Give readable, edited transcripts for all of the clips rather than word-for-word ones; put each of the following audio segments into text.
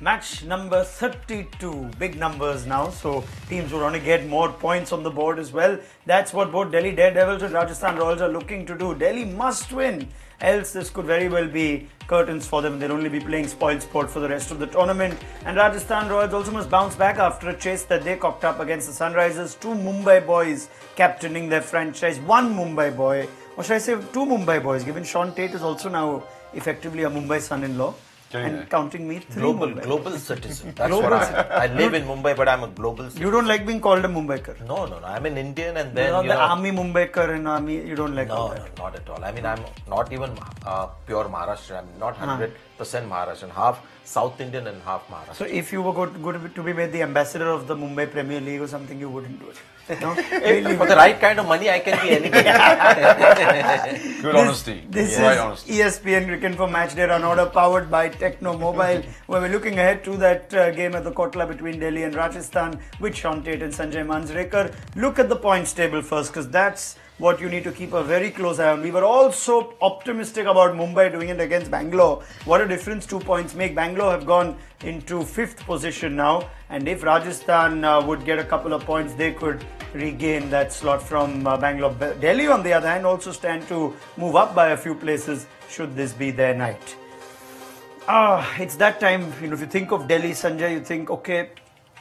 Match number 32, big numbers now, so teams would want to get more points on the board as well. That's what both Delhi Daredevils and Rajasthan Royals are looking to do. Delhi must win, else this could very well be curtains for them. They'll only be playing spoil sport for the rest of the tournament. And Rajasthan Royals also must bounce back after a chase that they cocked up against the Sunrisers. Two Mumbai boys captaining their franchise. One Mumbai boy, or should I say two Mumbai boys, given Sean Tate is also now effectively a Mumbai son-in-law. And counting me, global citizen. That's what I live in Mumbai, but I'm a global citizen. You don't like being called a Mumbaikar? No. I'm an Indian, and then the army Mumbaikar and army. You don't like No, not at all. I mean, I'm not even pure Maharashtra. I'm not 100% Maharashtrian. Half South Indian and half Maharashtrian. So if you were going to be made the ambassador of the Mumbai Premier League or something, you wouldn't do it. No? For the right kind of money, I can be anybody. Good honesty. This Great is honesty. ESPN Cricket for Matchday Runorder, powered by Techno Mobile, where we're looking ahead to that game at the Kotla between Delhi and Rajasthan with Sean Tate and Sanjay Manjrekar. Look at the points table first, because that's what you need to keep a very close eye on. We were also optimistic about Mumbai doing it against Bangalore. What a difference 2 points make. Bangalore have gone into 5th position now, and if Rajasthan would get a couple of points, they could regain that slot from Bangalore. Delhi, on the other hand, also stand to move up by a few places should this be their night. It's that time, if you think of Delhi, Sanjay, you think, okay,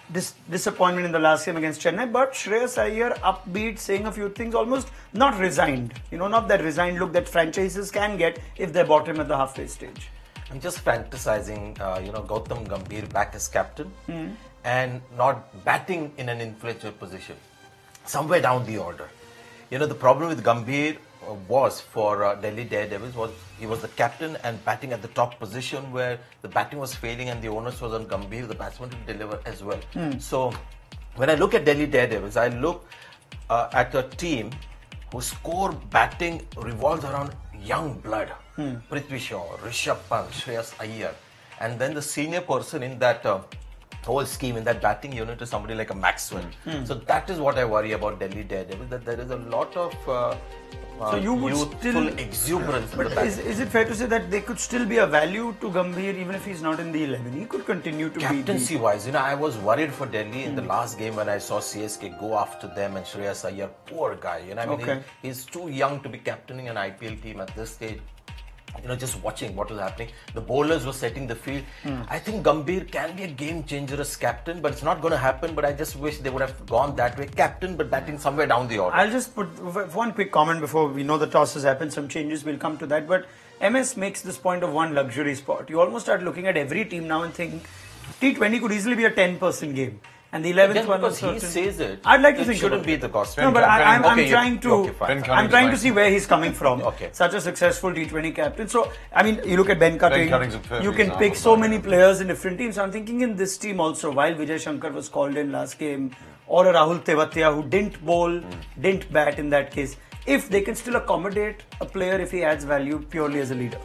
this disappointment in the last game against Chennai, but Shreyas Iyer upbeat, saying a few things, almost not resigned. Not that resigned look that franchises can get if they're bottom at the halfway stage. I'm just fantasizing, Gautam Gambhir back as captain and not batting in an influential position, somewhere down the order. The problem with Gambhir was for Delhi Daredevils was he was the captain and batting at the top position where the batting was failing and the onus was on Gambhir, the batsman, to deliver as well. So when I look at Delhi Daredevils, I look at a team whose core batting revolves around young blood. Prithvi Shaw, Rishabh Pant, Shreyas Iyer, and then the senior person in that whole scheme, in that batting unit, is somebody like a Maxwell. So that is what I worry about Delhi Daredevils, that there is a lot of so you would youthful exuberance. But is it fair to say that they could still be a value to Gambhir even if he's not in the 11? He could continue to be captaincy wise. I was worried for Delhi in the last game when I saw CSK go after them and Shreyas Iyer, poor guy. He's too young to be captaining an IPL team at this stage. Just watching what was happening. The bowlers were setting the field. I think Gambhir can be a game changer as captain, but it's not going to happen. But I just wish they would have gone that way. Captain, but batting somewhere down the order. I'll just put one quick comment before we know the toss has happened. Some changes will come to that. But MS makes this point of one luxury spot. You almost start looking at every team now and think T20 could easily be a 10-person game. And the 11th one because he says it. I'd like to think shouldn't be the cost. No, but I'm trying to see where he's coming from. Okay. Such a successful T20 captain. So, you look at Ben Cutting. You can pick so example, many players in different teams. I'm thinking in this team also, while Vijay Shankar was called in last game, or a Rahul Tewatia who didn't bowl, didn't bat in that case, if they can still accommodate a player if he adds value purely as a leader.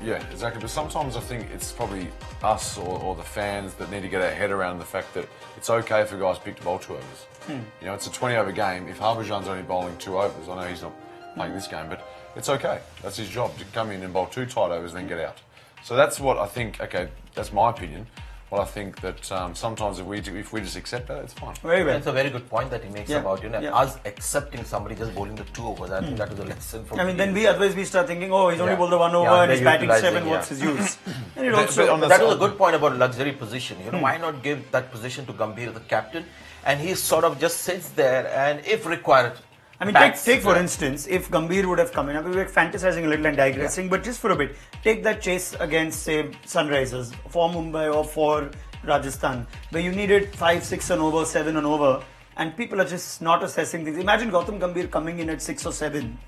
Yeah, exactly. But sometimes I think it's probably us or the fans that need to get our head around the fact that it's okay if a guy's picked to bowl 2 overs. It's a 20-over game. If Harbhajan's only bowling 2 overs, I know he's not playing this game, but it's okay. That's his job, to come in and bowl 2 tight overs and then get out. So that's what I think. Okay, that's my opinion. Well, I think that sometimes if we just accept that, it's fine. Very well. That's a very good point that he makes about us accepting somebody just bowling the 2 overs. I think that was a lesson for me. Then we start thinking, he's only bowled the 1 over and he's batting 7. What's his use? And it also that was a good point about luxury position. Why not give that position to Gambhir, the captain, and he sort of just sits there and if required. Take for instance, if Gambhir would have come in, we were fantasizing a little and digressing, but just for a bit, take that chase against, say, Sunrisers for Mumbai or for Rajasthan, where you needed 5, 6 and over, 7 and over, and people are just not assessing things. Imagine Gautam Gambhir coming in at 6 or 7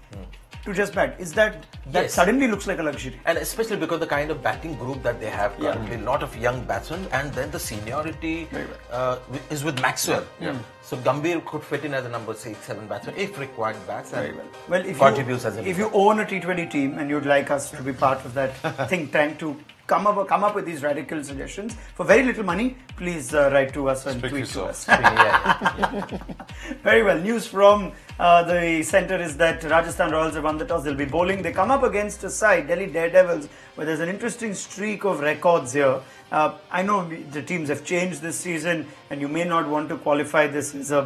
to just bat. That suddenly looks like a luxury. And especially because the kind of batting group that they have currently, a lot of young batsmen, and then the seniority is with Maxwell. So Gambhir could fit in as a number 6, 7 batsman if required bats. Very well. If you own a T20 team and you'd like us to be part of that think tank to come up with these radical suggestions for very little money, please write to us and Speak tweet for to yourself. us. Very well. News from the centre is that Rajasthan Royals have won the toss. They'll be bowling. They come up against a side, Delhi Daredevils, where there's an interesting streak of records here. I know the teams have changed this season, and you may not want to qualify this as a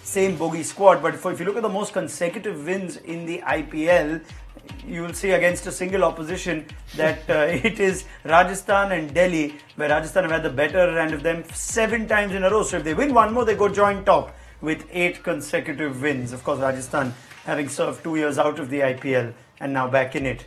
same bogey squad, but if you look at the most consecutive wins in the IPL, you will see against a single opposition that it is Rajasthan and Delhi, where Rajasthan have had the better end of them 7 times in a row. So if they win one more, they go joint top with 8 consecutive wins. Of course, Rajasthan having served 2 years out of the IPL and now back in it.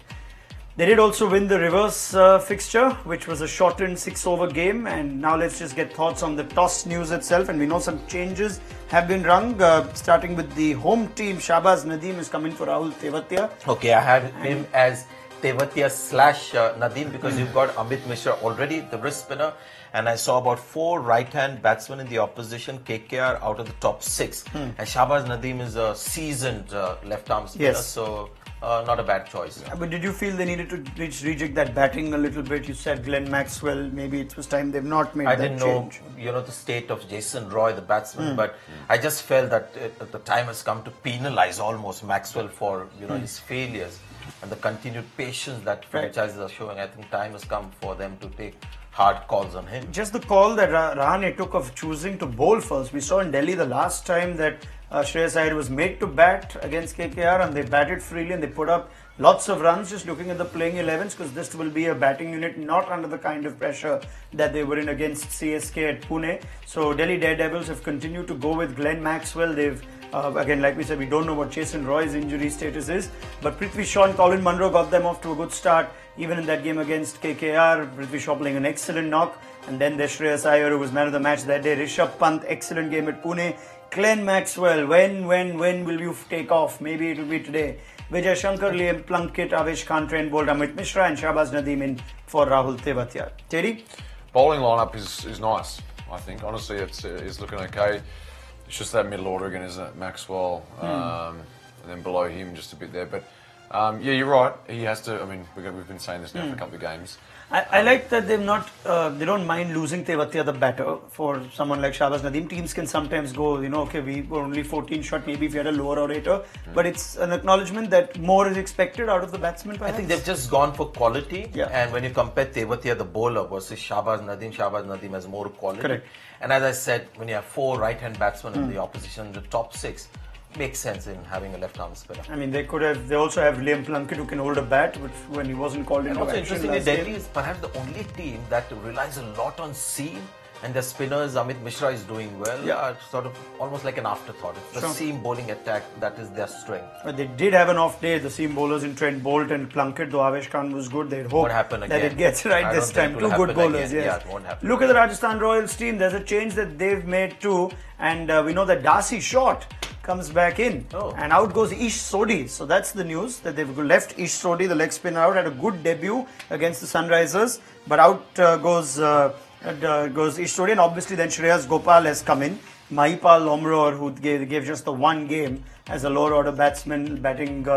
They did also win the reverse fixture, which was a shortened 6-over game. And now let's just get thoughts on the toss news itself. And we know some changes have been rung, starting with the home team. Shahbaz Nadeem is coming for Rahul Tewatia. Okay, I have him as Tewatia / Nadeem because you've got Amit Mishra already, the wrist spinner. And I saw about 4 right-hand batsmen in the opposition, KKR out of the top 6. And Shahbaz Nadeem is a seasoned left-arm spinner. Yes. So not a bad choice. But did you feel they needed to rejig that batting a little bit? You said Glenn Maxwell, maybe it was time they've not made that change. I didn't know, the state of Jason Roy, the batsman, but I just felt that the time has come to penalize almost Maxwell for, his failures and the continued patience that franchises are showing. I think time has come for them to take hard calls on him. Just the call that Rahane took of choosing to bowl first. We saw in Delhi the last time that Shreyas Iyer was made to bat against KKR, and they batted freely and they put up lots of runs just looking at the playing 11s, because this will be a batting unit not under the kind of pressure that they were in against CSK at Pune. So Delhi Daredevils have continued to go with Glenn Maxwell. They've again, like we said, we don't know what Jason Roy's injury status is, but Prithvi Shaw and Colin Munro got them off to a good start even in that game against KKR. Prithvi Shaw playing an excellent knock, and then there's Shreyas Iyer, who was man of the match that day. Rishabh Pant, excellent game at Pune. Glenn Maxwell, when will you take off? Maybe it will be today. Vijay Shankar, Liam Plunkett, Avesh Khan, Trent Bolt, Amit Mishra and Shahbaz Nadeem in for Rahul Tewatia. Teddy? Bowling lineup is nice, I think. Honestly, it's looking okay. It's just that middle order again, isn't it? Maxwell, and then below him just a bit there. But yeah, you're right. He has to. I mean, we've been saying this now for a couple of games. I like that they've not. They don't mind losing Tewatia the batter for someone like Shahbaz Nadeem. Teams can sometimes go, okay, we were only 14 shot. Maybe if you had a lower orator, but it's an acknowledgement that more is expected out of the batsman. Perhaps? I think they've just gone for quality. Yeah. And when you compare Tewatia, the bowler, versus Shahbaz Nadeem has more quality. Correct. And as I said, when you have 4 right-hand batsmen in the opposition, the top 6, makes sense in having a left-arm spinner. I mean, they also have Liam Plunkett, who can hold a bat, which when he wasn't called into And also action interestingly, last Delhi game. is perhaps the only team that relies a lot on seam, and their spinners, Amit Mishra is doing well. Yeah. Sort of almost like an afterthought. It's the seam bowling attack that is their strength. But they did have an off day, the seam bowlers in Trent Bolt and Plunkett, though Avesh Khan was good. They'd hope Won't happen that again. it gets right I this don't think time. it 2 will good happen bowlers, again. yes. Yeah, it won't happen Look at the Rajasthan Royals team. There's a change that they've made too. And we know that Darcy Short comes back in. Oh. And out goes Ish Sodhi. So that's the news, that they've left Ish Sodhi, the leg spinner, out. Had a good debut against the Sunrisers. But out goes Ish Sodhi. And obviously then Shreyas Gopal has come in. Mahipal Lomror, who gave just the one game as a lower order batsman batting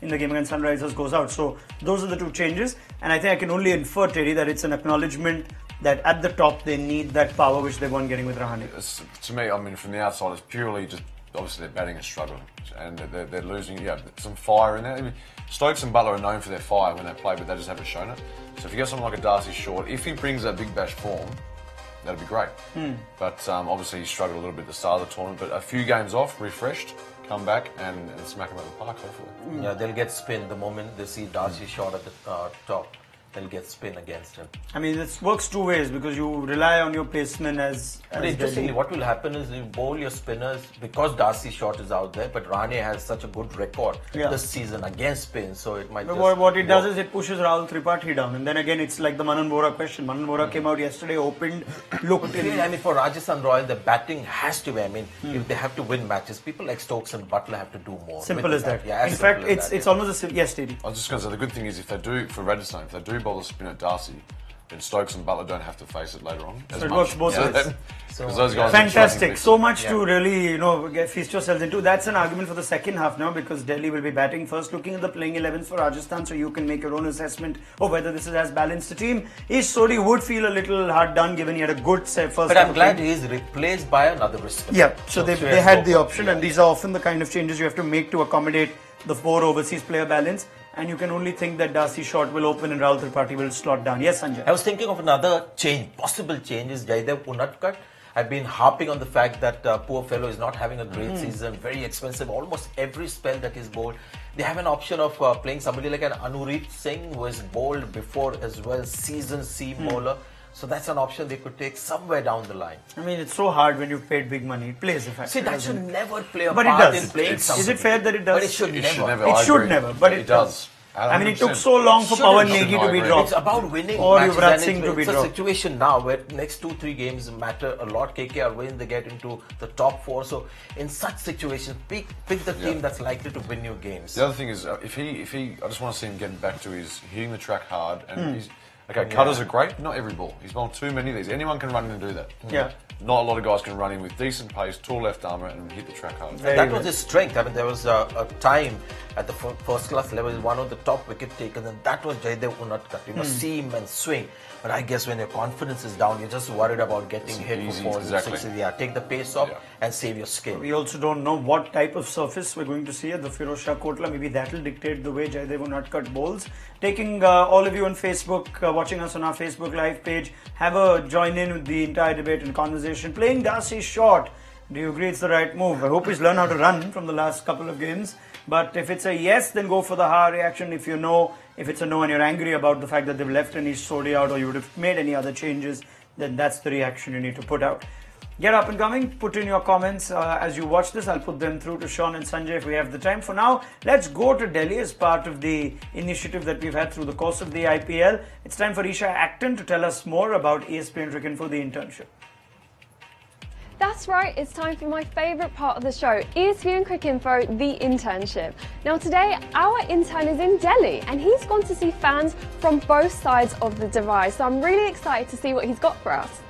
in the game against Sunrisers, goes out. So those are the 2 changes. And I think I can only infer, Terry, that it's an acknowledgement that at the top they need that power which they weren't getting with Rahane. To me, I mean, from the outside, it's purely just obviously their batting is struggling and they're losing. Yeah, some fire in there. I mean, Stokes and Butler are known for their fire when they play, but they just haven't shown it. So if you get someone like a Darcy Short, if he brings that big bash form, that'd be great. But obviously he struggled a little bit at the start of the tournament. But a few games off, refreshed, come back and smack him at the park, hopefully. Yeah, they'll get spin the moment they see Darcy Short at the top. They'll get spin against him. I mean, it works 2 ways because you rely on your pacemen as But interestingly, what will happen is you bowl your spinners because Darcy Short is out there, but Rane has such a good record this season against spin, so it might. What it does is it pushes Rahul Tripathi down, and then again it's like the Manan Bora question. Manan Bora came out yesterday, opened, looked. I mean, for Rajasthan Royals, the batting has to be. I mean, if they have to win matches, people like Stokes and Butler have to do more. Simple as that. Yeah, in fact, it's almost a yes, Stevie. I was just going to say the good thing is if they do for Rajasthan, if they do bowl a spin at Darcy, then Stokes and Butler don't have to face it later on. So it works both ways. Because those guys Fantastic. So much to really, feast yourselves into. That's an argument for the second half now because Delhi will be batting first. Looking at the playing 11s for Rajasthan, so you can make your own assessment of whether this is as balanced a team. Ish Sodhi would feel a little hard done given he had a good first. But I'm glad he is replaced by another wristman. Yeah, so they had the option, and these are often the kind of changes you have to make to accommodate the 4 overseas player balance. And you can only think that Darcy Short will open and Rahul Tripathi will slot down. Yes, Sanjay? I was thinking of another change, possible change is Jaydev Unadkat. I've been harping on the fact that poor fellow is not having a great season, very expensive, almost every spell that is bowled. They have an option of playing somebody like an Anurit Singh who is bowled before as well, seasoned seam bowler. So that's an option they could take somewhere down the line. I mean, it's so hard when you've paid big money. It plays a factor. See, that should never play a but part it does. in playing something. Is it fair that it does? But it should never. It should never, but it does. I mean, it took so long for Pawan Negi to be dropped. It's about winning or matches. Yuvraj Singh to be it's dropped. a situation now where next 2-3 games matter a lot. KKR win, they get into the top 4. So in such situations, pick the team that's likely to win you games. The other thing is, if he, I just want to see him getting back to his hitting the track hard. And he's, okay, cutters are great. Not every ball. He's bowled too many of these. Anyone can run in and do that. Yeah. Not a lot of guys can run in with decent pace, tall left armour, and hit the track hard. That was his strength. I mean, there was a time at the first class level, one of the top wicket takers, and that was Jaydev Unadkat. Seam and swing. But I guess when your confidence is down, you're just worried about getting hit for 4s and 6s. Yeah, take the pace off and save your skill. We also don't know what type of surface we're going to see at the Firozshah Kotla. Maybe that will dictate the way Jaydev Unadkat bowls. Taking all of you on Facebook, watching us on our Facebook live page, have a join in with the entire debate and conversation. Playing Darcy Short, do you agree it's the right move? I hope he's learned how to run from the last couple of games. But if it's a yes, then go for the ha reaction. If it's a no and you're angry about the fact that they've left Anish Sodhi out or you would have made any other changes, then that's the reaction you need to put out. Get up and coming, put in your comments as you watch this. I'll put them through to Sean and Sanjay if we have the time. For now, let's go to Delhi as part of the initiative that we've had through the course of the IPL. It's time for Isha Acton to tell us more about ESPN Cricinfo, the internship. That's right, it's time for my favourite part of the show, ESPN Cricinfo, the internship. Now today, our intern is in Delhi and he's gone to see fans from both sides of the divide. So I'm really excited to see what he's got for us.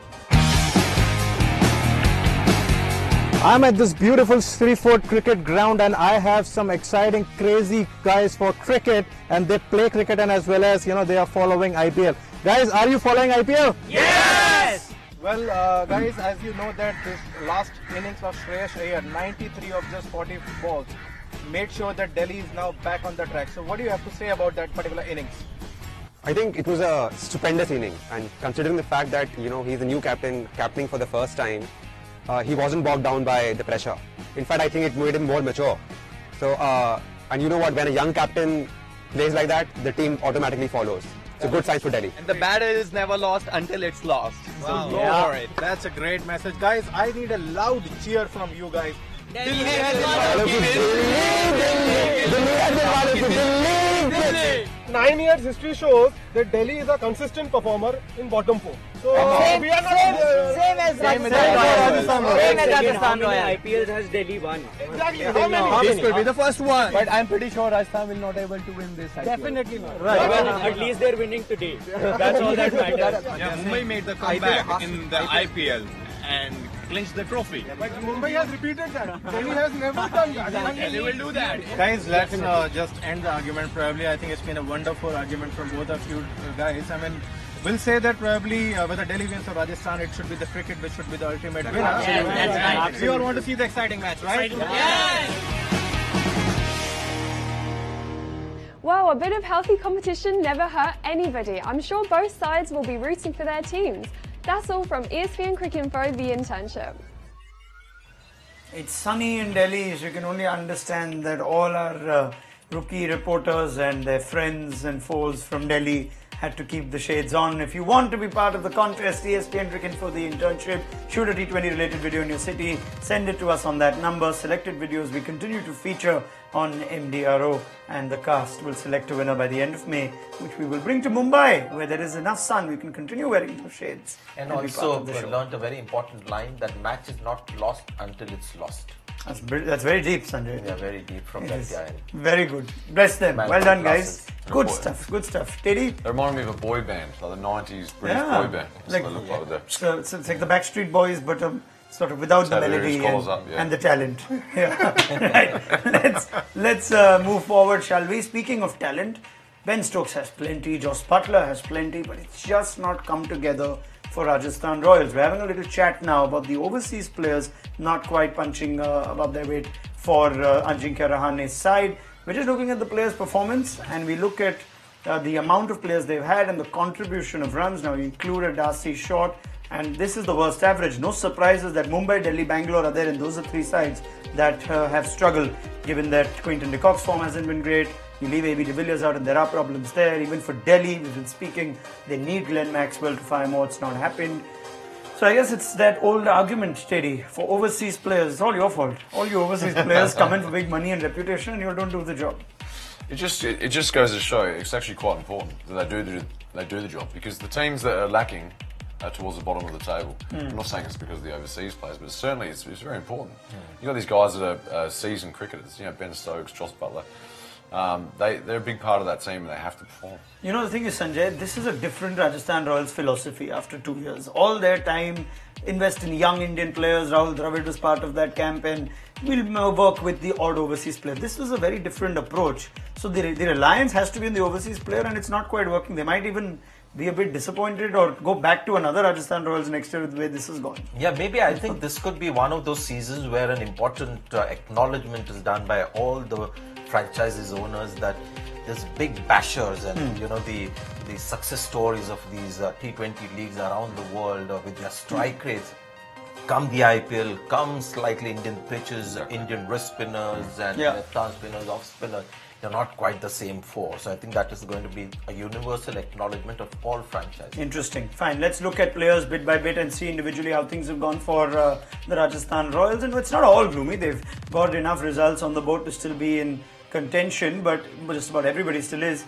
I'm at this beautiful Srifort cricket ground and I have some exciting, crazy guys for cricket, and they play cricket and as well as, they are following IPL. Guys, are you following IPL? Yes! Well, guys, as you know that this last innings of Shreyas Iyer, 93 of just 40 balls, made sure that Delhi is now back on the track. So what do you have to say about that particular innings? I think it was a stupendous inning, and considering the fact that, he's a new captaining for the first time, he wasn't bogged down by the pressure. In fact, I think it made him more mature. So, and you know what, when a young captain plays like that, the team automatically follows. It's a good sign for Delhi. And the battle is never lost until it's lost. Wow. So go for it. That's a great message. Guys, I need a loud cheer from you guys. 9 years history shows that Delhi is a consistent performer in bottom 4. So we are not same as Rajasthan. How many IPLs has Delhi won? Exactly. How many? This could be the first one. But I'm pretty sure Rajasthan will not able to win this IPL. Definitely not. Right. Well, at least they're winning today. That's all that matters. Yeah, Mumbai made the comeback in the IPL and clinched the trophy. But Mumbai has repeated that. Delhi has never done that. And they will do that. Guys, let's just end the argument. Probably, I think it's been a wonderful argument from both of you guys. I mean, we'll say that probably whether Delhi wins or Rajasthan, it should be the cricket which should be the ultimate winner. Yes, that's right. We all want to see the exciting match, right? Wow, a bit of healthy competition never hurt anybody. I'm sure both sides will be rooting for their teams. That's all from ESPN Cricinfo, the internship. It's sunny in Delhi, so you can only understand that all our rookie reporters and their friends and foes from Delhi had to keep the shades on. If you want to be part of the contest, ESPN Cricinfo, the internship, shoot a T20 related video in your city, send it to us on that number. Selected videos we continue to feature on MDRO, and the cast will select a winner by the end of May, which we will bring to Mumbai, where there is enough sun we can continue wearing those shades. And also, we learned a very important line that match is not lost until it's lost. That's very deep, Sanjay. Yeah, very deep from that guy. Very good. Bless them. Man, Well done, glasses. guys. Good stuff. Good stuff. Teddy? They remind me of a boy band, like the 90s British boy band. That's Like- what they look like there. So it's like the Backstreet Boys, but sort of without the Tattoos, melody collars up, yeah. and the talent. Yeah. Right. Let's move forward, shall we? Speaking of talent, Ben Stokes has plenty, Joss Butler has plenty, but it's just not come together for Rajasthan Royals. We're having a little chat now about the overseas players not quite punching above their weight for Ajinkya Rahane's side. We're just looking at the players' performance, and we look at the amount of players they've had and the contribution of runs. Now, you included Darcy Short, and this is the worst average. No surprises that Mumbai, Delhi, Bangalore are there, and those are three sides that have struggled, given that Quinton de Kock's form hasn't been great. You leave AB de Villiers out and there are problems there. Even for Delhi, we've been speaking, they need Glenn Maxwell to fire more. It's not happened. So I guess it's that old argument, Teddy, for overseas players. It's all your fault. All you overseas players come in for big money and reputation and you don't do the job. It just goes to show it's actually quite important that they do the job, because the teams that are lacking towards the bottom of the table. I'm not saying it's because of the overseas players, but certainly it's very important. You've got these guys that are seasoned cricketers, Ben Stokes, Joss Butler. They're a big part of that team and they have to perform. You know, the thing is, Sanjay, this is a different Rajasthan Royals philosophy after 2 years. All their time invest in young Indian players. Rahul Dravid was part of that camp and will work with the odd overseas player. This was a very different approach. So the reliance has to be on the overseas player and it's not quite working. They might even be a bit disappointed or go back to another Rajasthan Royals next year with the way this has gone. Yeah, maybe I think this could be one of those seasons where an important acknowledgement is done by all the franchises owners that there's big bashers and the success stories of these T20 leagues around the world with their strike rates. Come the IPL, come slightly Indian pitches, Indian wrist spinners and left-arm spinners, off spinners. They're not quite the same force. So I think that is going to be a universal acknowledgement of all franchises. Interesting. Fine. Let's look at players bit by bit and see individually how things have gone for the Rajasthan Royals. And it's not all gloomy. They've got enough results on the board to still be in contention, but just about everybody still is.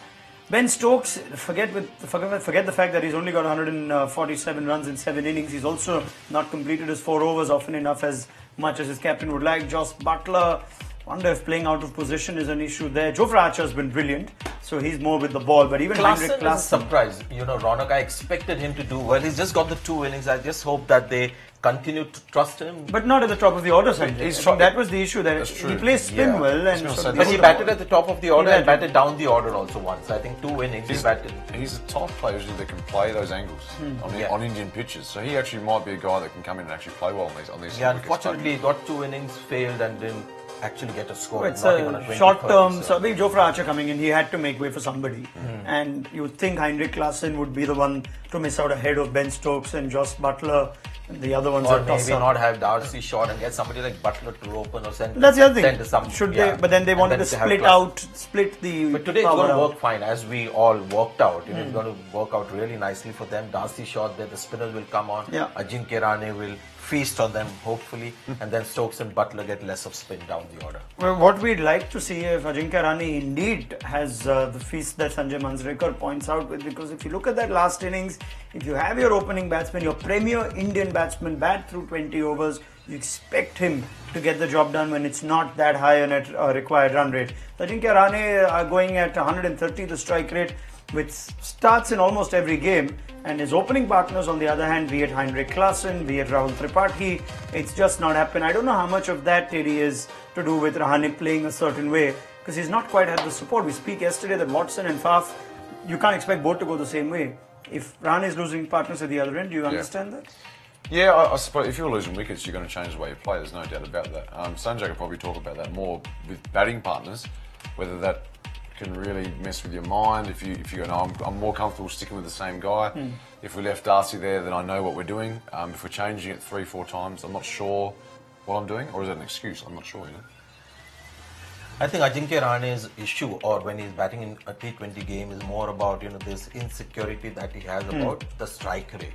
Ben Stokes, forget the fact that he's only got 147 runs in 7 innings. He's also not completed his 4 overs often enough as much as his captain would like. Joss Butler, wonder if playing out of position is an issue there. Jofra Archer's been brilliant, so he's more with the ball. But even Klassen Heinrich is a surprise. Ronak, I expected him to do well. He's just got the 2 innings. I just hope that they continue to trust him. But not at the top of the order, Sanjay. That was the issue. That he plays spin well, and but he batted at the top of the order and batted down the order also once. I think 2 innings he batted. He's a type of player that can play those angles on Indian pitches. So he actually might be a guy that can come in and actually play well on these. Yeah, unfortunately, he got 2 innings, failed, and didn't actually get a score. It's a short term. So I think Jofra Archer coming in, he had to make way for somebody. And you would think Heinrich Klassen would be the one to miss out ahead of Ben Stokes and Joss Butler. And the other ones or are toss maybe not have Darcy Short and get somebody like Butler to open or send. That's the other thing. Some, should they? But then they wanted to split the. But today it's going to work fine, as we all worked out. It's going to work out really nicely for them. Darcy Short, there the spinners will come on. Ajinkya Rahane will feast on them, hopefully, and then Stokes and Butler get less of spin down the order. Well, what we'd like to see if Ajinkya Rahane indeed has the feast that Sanjay Manjrekar points out with, because if you look at that last innings, if you have your opening batsman, your premier Indian batsman bat through 20 overs, you expect him to get the job done when it's not that high a net required run rate. Ajinkya Rahane are going at 130 the strike rate, which starts in almost every game, and his opening partners on the other hand, be it Heinrich Klassen, be it Rahul Tripathi, it's just not happened. I don't know how much of that, Teddy, is to do with Rahane playing a certain way, because he's not quite had the support. We speak yesterday that Watson and Faf, you can't expect both to go the same way. If Rahane is losing partners at the other end, do you understand that? Yeah, I suppose if you're losing wickets, you're going to change the way you play. There's no doubt about that. Sanjay could probably talk about that more with batting partners, whether that can really mess with your mind. If you go, no, I'm more comfortable sticking with the same guy. If we left Darcy there, then I know what we're doing. If we're changing it 3-4 times, I'm not sure what I'm doing, or is that an excuse? I'm not sure. I think Ajinkya Rahane's issue, or when he's batting in a T20 game, is more about this insecurity that he has about the strike rate.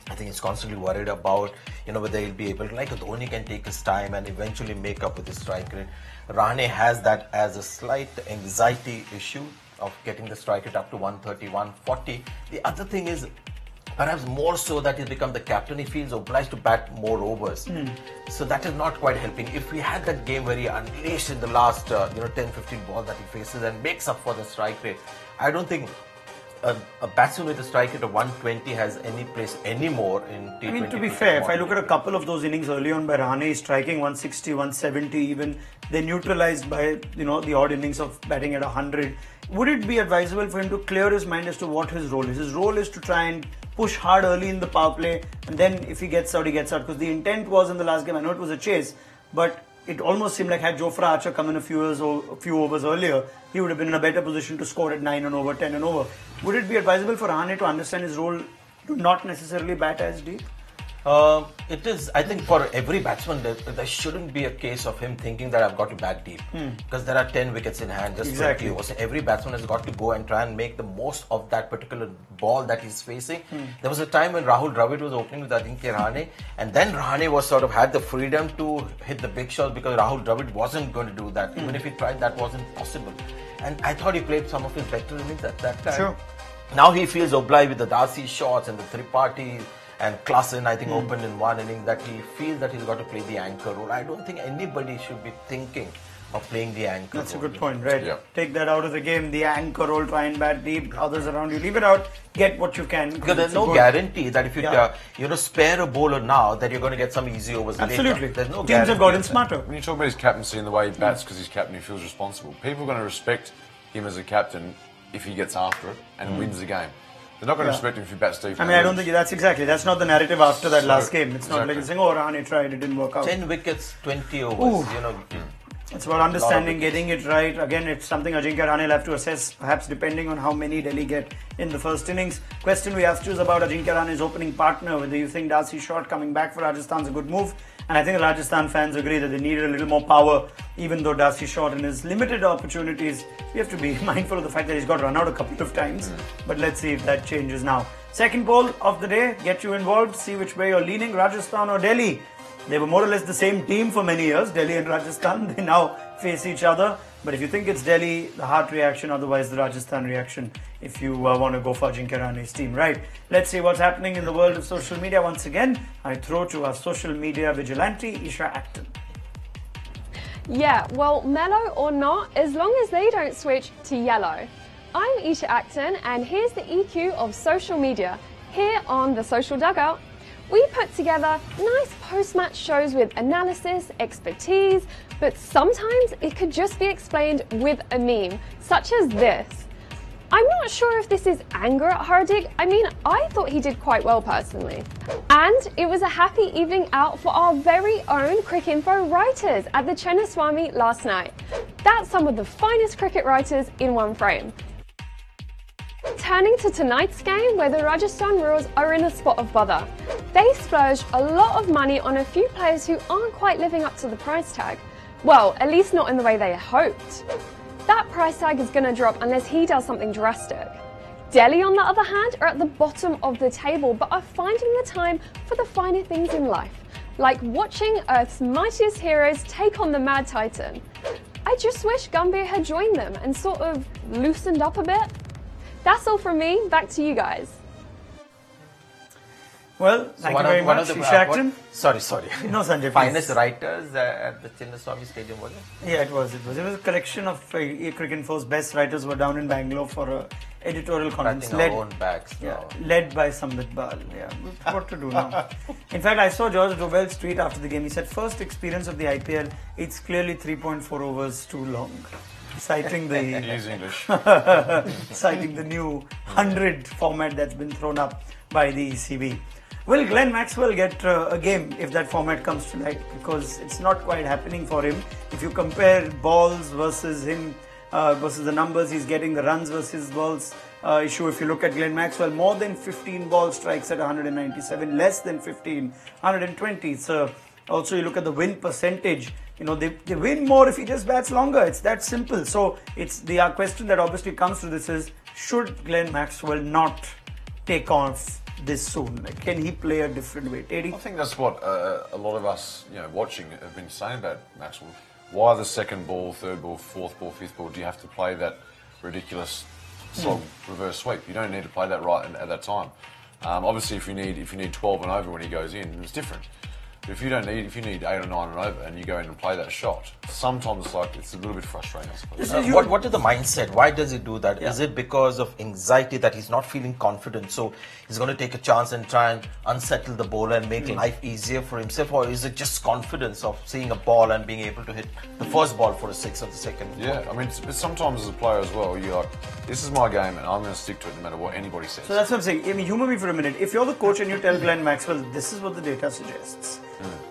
I think he's constantly worried about whether he'll be able to, like Dhoni can take his time and eventually make up with his strike rate. Rahane has that as a slight anxiety issue of getting the strike rate up to 130, 140. The other thing is, Perhaps more so that he's become the captain, he feels obliged to bat more overs. So that is not quite helping. If we had that game where he unleashed in the last 10-15 balls that he faces and makes up for the strike rate, I don't think a batsman with a strike rate of 120 has any place anymore in T20. I mean, to be fair, if I look at a couple of those innings early on by Rahane, striking 160, 170 even, they're neutralized by, the odd innings of batting at 100. Would it be advisable for him to clear his mind as to what his role is? His role is to try and push hard early in the power play, and then if he gets out, he gets out. Because the intent was in the last game, I know it was a chase, but it almost seemed like had Jofra Archer come in a few overs earlier, he would have been in a better position to score at 9 and over, 10 and over. Would it be advisable for Rahane to understand his role, to not necessarily bat as deep? It is, I think, for every batsman, there shouldn't be a case of him thinking that I've got to bat deep. Because there are 10 wickets in hand, just 20 overs. So every batsman has got to go and try and make the most of that particular ball that he's facing. There was a time when Rahul Dravid was opening with Ajinkya Rahane, and then Rahane was sort of had the freedom to hit the big shots because Rahul Dravid wasn't going to do that. Even if he tried, that wasn't possible. And I thought he played some of his better innings at that time. Sure. Now he feels obliged with the Darcy shots and the Tripathi and Klassen, I think, opened in one inning, that he feels that he's got to play the anchor role. I don't think anybody should be thinking of playing the anchor That's role. a good point, right? Yeah. Take that out of the game, the anchor role, try and bat deep, others around you, leave it out, get what you can. Because there's no guarantee that if you spare a bowler now, that you're going to get some easy overs Absolutely. later. There's no Teams guarantee have gotten of that. smarter. When you talk about his captaincy and the way he bats because he's captain, he feels responsible. People are going to respect him as a captain if he gets after it and wins the game. They're not going to respect him if he bats deep. I mean, I don't think that's not the narrative after that last game. It's not like you're saying, oh, Rahane tried, it didn't work out. 10 wickets, 20 overs. It's about understanding, getting it right. Again, it's something Ajinkya Rahane will have to assess, perhaps depending on how many Delhi get in the first innings. Question we asked you is about Ajinkya Rahane's opening partner, whether you think Darcy Short coming back for Rajasthan is a good move. And I think the Rajasthan fans agree that they needed a little more power, even though Darcy Short in his limited opportunities, we have to be mindful of the fact that he's got run out a couple of times. But let's see if that changes now. Second poll of the day, get you involved, see which way you're leaning, Rajasthan or Delhi. They were more or less the same team for many years, Delhi and Rajasthan. They now face each other. But if you think it's Delhi, the heart reaction, otherwise the Rajasthan reaction, if you want to go for Ajinkya Rahane's team, right? Let's see what's happening in the world of social media. Once again, I throw to our social media vigilante, Isha Acton. Yeah, well, mellow or not, as long as they don't switch to yellow. I'm Isha Acton, and here's the EQ of social media. Here on The Social Dugout, we put together nice post-match shows with analysis, expertise, but sometimes it could just be explained with a meme, such as this. I'm not sure if this is anger at Hardik. I mean, I thought he did quite well personally. And it was a happy evening out for our very own Cricinfo writers at the Chinnaswamy last night. That's some of the finest cricket writers in one frame. Turning to tonight's game, where the Rajasthan Royals are in a spot of bother. They splurged a lot of money on a few players who aren't quite living up to the price tag. Well, at least not in the way they hoped. That price tag is going to drop unless he does something drastic. Delhi, on the other hand, are at the bottom of the table, but are finding the time for the finer things in life, like watching Earth's mightiest heroes take on the Mad Titan. I just wish Gambhir had joined them and sort of loosened up a bit. That's all from me. Back to you guys. Well, thank you very much, Isha Acton. Sorry. No, Sanjay, Finest please. writers at the Chinnaswamy Stadium, was it? Yeah, it was. It was a collection of Cricinfo's best writers were down in Bangalore for editorial conference. Our own bags. Led by Samvit Bal. Yeah, what to do now? In fact, I saw George Dobell's tweet after the game. He said, first experience of the IPL, it's clearly 3.4 overs too long. Citing the Use English. citing the new 100 format that's been thrown up by the ECB. Will Glenn Maxwell get a game if that format comes tonight? Because it's not quite happening for him. If you compare balls versus him, versus the numbers he's getting, the runs versus balls issue, if you look at Glenn Maxwell, more than 15 ball strikes at 197, less than 15, 120. So also you look at the win percentage. You know, they win more if he just bats longer. It's that simple. So it's the question that obviously comes to this is, should Glenn Maxwell not take off this soon? Like, can he play a different way? I think that's what a lot of us, watching have been saying about Maxwell. Why the second ball, third ball, fourth ball, fifth ball? Do you have to play that ridiculous slog reverse sweep? You don't need to play that right at that time. Obviously, if you need 12 and over when he goes in, it's different. But if you need 8 or 9 and over, and you go in and play that shot, sometimes it's a little bit frustrating, I suppose. What is the mindset? Why does he do that? Is it because of anxiety that he's not feeling confident, so he's going to take a chance and try and unsettle the bowler and make life easier for himself, or is it just confidence of seeing a ball and being able to hit the first ball for a 6 or the second? Yeah, I mean, sometimes as a player as well, you're like, this is my game and I'm going to stick to it no matter what anybody says. So that's what I'm saying. I mean, humor me for a minute. If you're the coach and you tell Glenn Maxwell, this is what the data suggests,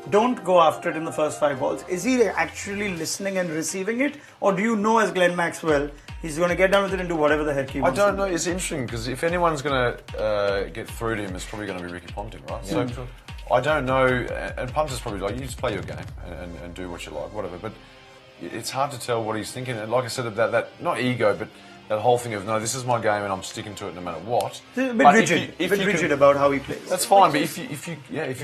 don't go after it in the first 5 balls. Is he actually listening and receiving it? Or do you know as Glenn Maxwell, he's going to get down with it and do whatever the heck he wants? I don't know. It's interesting because if anyone's going to get through to him, it's probably going to be Ricky Ponting, right? Yeah. So I don't know. And Ponting's probably like, you just play your game and do what you like, whatever. But it's hard to tell what he's thinking. And like I said, that not ego, but that whole thing of, no, this is my game and I'm sticking to it no matter what. A bit rigid about how he plays. That's fine, but if you've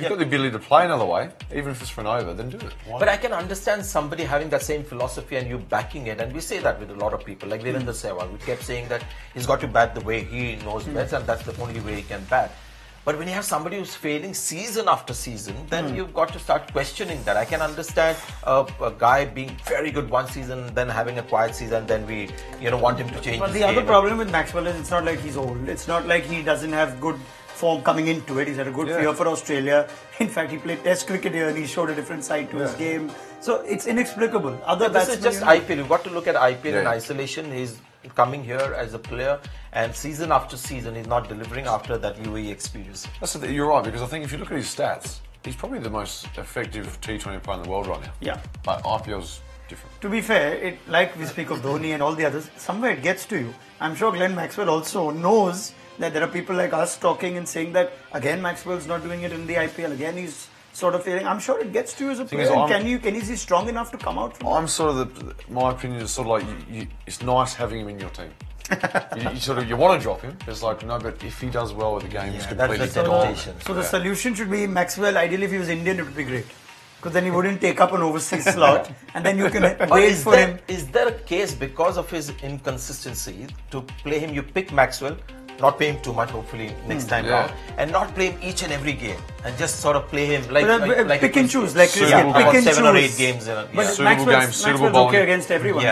got the ability to play another way, even if it's for an over, then do it. But I can understand somebody having that same philosophy and you backing it, and we say that with a lot of people. Like Virendra Sehwag, we kept saying that he's got to bat the way he knows best, and that's the only way he can bat. But when you have somebody who's failing season after season, then you've got to start questioning that. I can understand a guy being very good one season, then having a quiet season, then we want him to change. But the other problem with Maxwell is it's not like he's old. It's not like he doesn't have good form coming into it. He's had a good year for Australia. In fact, he played Test cricket here and he showed a different side to his game. So it's inexplicable. This is just IPL. You've got to look at IPL in isolation. He's coming here as a player, and season after season he's not delivering after that UAE experience. You're right, because I think if you look at his stats, he's probably the most effective T20 player in the world right now. Yeah. But IPL's different. To be fair, like we speak of Dhoni and all the others, somewhere it gets to you. I'm sure Glenn Maxwell also knows that there are people like us talking and saying that, again, Maxwell's not doing it in the IPL, again he's sort of feeling. I'm sure it gets to you as a player. Can is he strong enough to come out from I'm sort of my opinion is sort of like it's nice having him in your team. you want to drop him. It's like, no, but if he does well with the game, he's completely gone. So the solution should be Maxwell. Ideally, if he was Indian, it would be great, because then he wouldn't take up an overseas slot, and then you can wait for him. Is there a case because of his inconsistency to play him? You pick Maxwell, not pay him too much, hopefully next time out, and not play him each and every game, and just sort of play him like pick and choose, like pick and 7 or 8 games. But Maxwell's okay against everyone.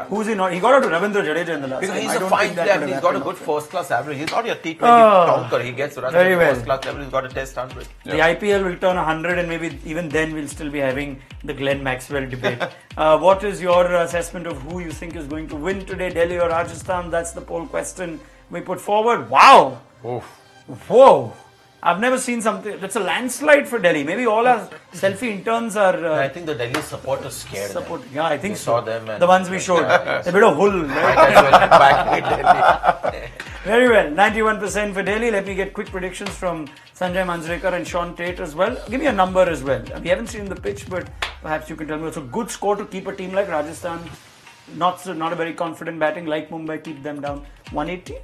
Who's he not? He got out to Ravindra Jadeja in the last because game. He's a fine player. He's got a good first-class average. He's not your T20 tonker. He gets very well. First-class average. He's got a test 100. The IPL will turn 100, and maybe even then we'll still be having the Glenn Maxwell debate. What is your assessment of who you think is going to win today, Delhi or Rajasthan? That's the poll question we put forward. Wow! Oof. Whoa! I've never seen something. That's a landslide for Delhi. Maybe all our selfie interns are. I think the Delhi supporters scared. Yeah, I think saw them. The ones we showed. A bit of hull. Very well. 91% for Delhi. Let me get quick predictions from Sanjay Manjrekar and Sean Tate as well. Give me a number as well. We haven't seen the pitch, but perhaps you can tell me. It's a good score to keep a team like Rajasthan. Not a very confident batting like Mumbai. Keep them down. 180.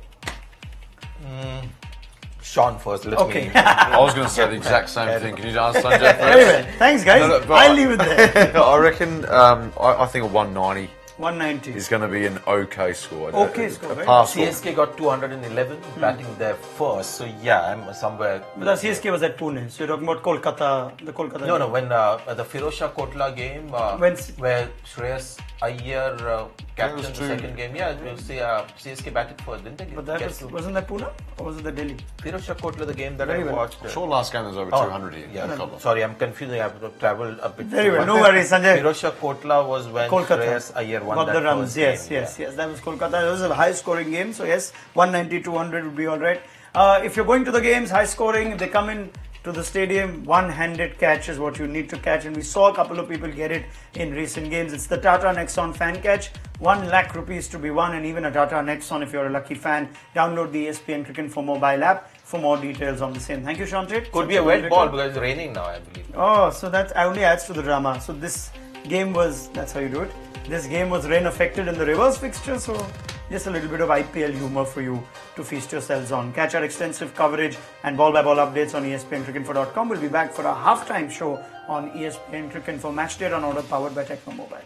Sean first. I was going to say the exact same thing. Can you ask Sanjay first? Anyway, thanks guys. I'll leave it there. I reckon. I think a 190. 190 is going to be an okay score. Okay score, right? CSK got 211 batting there first, so yeah, I'm somewhere. But the CSK was at Pune, so you're talking about Kolkata, the Kolkata. No, no, when the Firozshah Kotla game, where Shreyas Iyer captained the second game, we'll see CSK batted first, didn't they? But wasn't that Pune or was it the Delhi? Firozshah Kotla, the game that I watched. I'm sure last game there was over 200 here. Yeah, sorry, I'm confusing. I have to travel a bit. Very well, no worries, Sanjay. Firozshah Kotla was when Shreyas Iyer won got the runs. Yes, that was Kolkata. It was a high scoring game, so yes, 190, 200 would be all right. If you're going to the games, high scoring, if they come in to the stadium, one-handed catch is what you need to catch, and we saw a couple of people get it in recent games. It's the Tata Nexon fan catch, 1 lakh rupees to be won, and even a Tata Nexon if you're a lucky fan. Download the ESPN Cricket for mobile app for more details on the same. Thank you, Sean Tate. Could be a wet ball because it's raining now, I believe. Oh, so that only adds to the drama. So this game was, that's how you do it. This game was rain affected in the reverse fixture, so just a little bit of IPL humor for you to feast yourselves on. Catch our extensive coverage and ball-by-ball updates on ESPNcricinfo.com. We'll be back for a halftime show on ESPN Cricinfo Matchday Runorder powered by Techno Mobile.